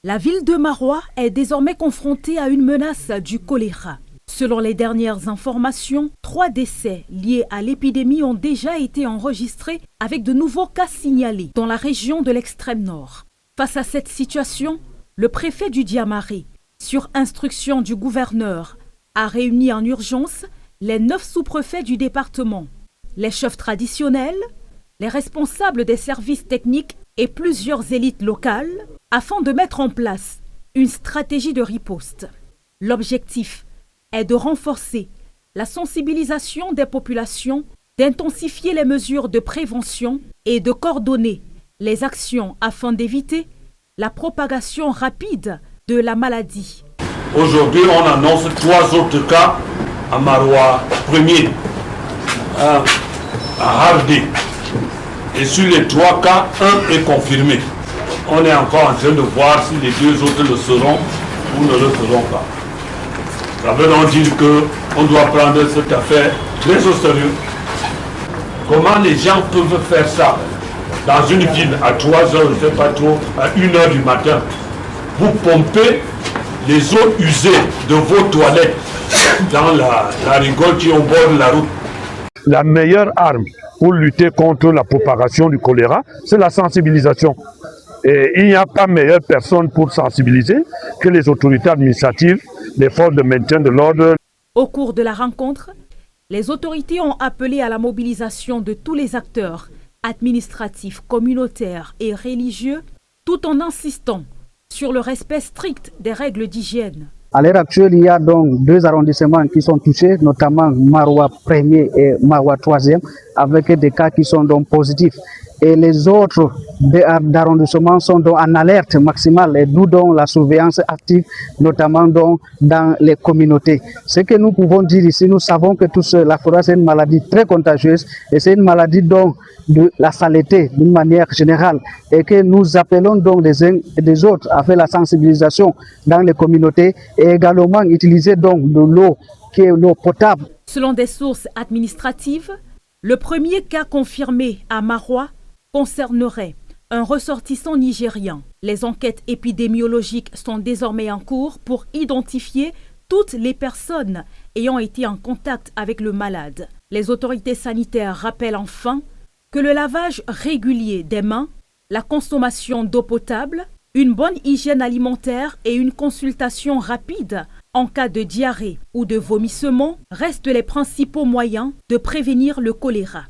La ville de Maroua est désormais confrontée à une menace du choléra. Selon les dernières informations, 3 décès liés à l'épidémie ont déjà été enregistrés avec de nouveaux cas signalés dans la région de l'extrême nord. Face à cette situation, le préfet du Diamaré, sur instruction du gouverneur, a réuni en urgence les 9 sous-préfets du département, les chefs traditionnels, les responsables des services techniques et plusieurs élites locales afin de mettre en place une stratégie de riposte. L'objectif est de renforcer la sensibilisation des populations, d'intensifier les mesures de prévention et de coordonner les actions afin d'éviter la propagation rapide de la maladie. Aujourd'hui, on annonce 3 autres cas à Maroua, premier à Hardé. Et sur les 3 cas, 1 est confirmé. On est encore en train de voir si les 2 autres le seront ou ne le seront pas. Ça veut donc dire qu'on doit prendre cette affaire très au sérieux. Comment les gens peuvent faire ça dans une ville à 3 heures, je ne sais pas trop, à 1 heure du matin? Vous pompez les eaux usées de vos toilettes dans la rigole qui est au bord de la route. La meilleure arme pour lutter contre la propagation du choléra, c'est la sensibilisation. Et il n'y a pas meilleure personne pour sensibiliser que les autorités administratives, les forces de maintien de l'ordre. Au cours de la rencontre, les autorités ont appelé à la mobilisation de tous les acteurs administratifs, communautaires et religieux, tout en insistant sur le respect strict des règles d'hygiène. À l'heure actuelle, il y a donc 2 arrondissements qui sont touchés, notamment Maroua 1er et Maroua 3e, avec des cas qui sont donc positifs. Et les autres arrondissements sont donc en alerte maximale, et d'où donc la surveillance active, notamment donc dans les communautés. Ce que nous pouvons dire ici, nous savons que la choléra, c'est une maladie très contagieuse et c'est une maladie donc de la saleté d'une manière générale, et que nous appelons donc les uns et les autres à faire la sensibilisation dans les communautés et également utiliser donc de l'eau qui est l'eau potable. Selon des sources administratives, le premier cas confirmé à Maroua concernerait un ressortissant nigérien. Les enquêtes épidémiologiques sont désormais en cours pour identifier toutes les personnes ayant été en contact avec le malade. Les autorités sanitaires rappellent enfin que le lavage régulier des mains, la consommation d'eau potable, une bonne hygiène alimentaire et une consultation rapide en cas de diarrhée ou de vomissement restent les principaux moyens de prévenir le choléra.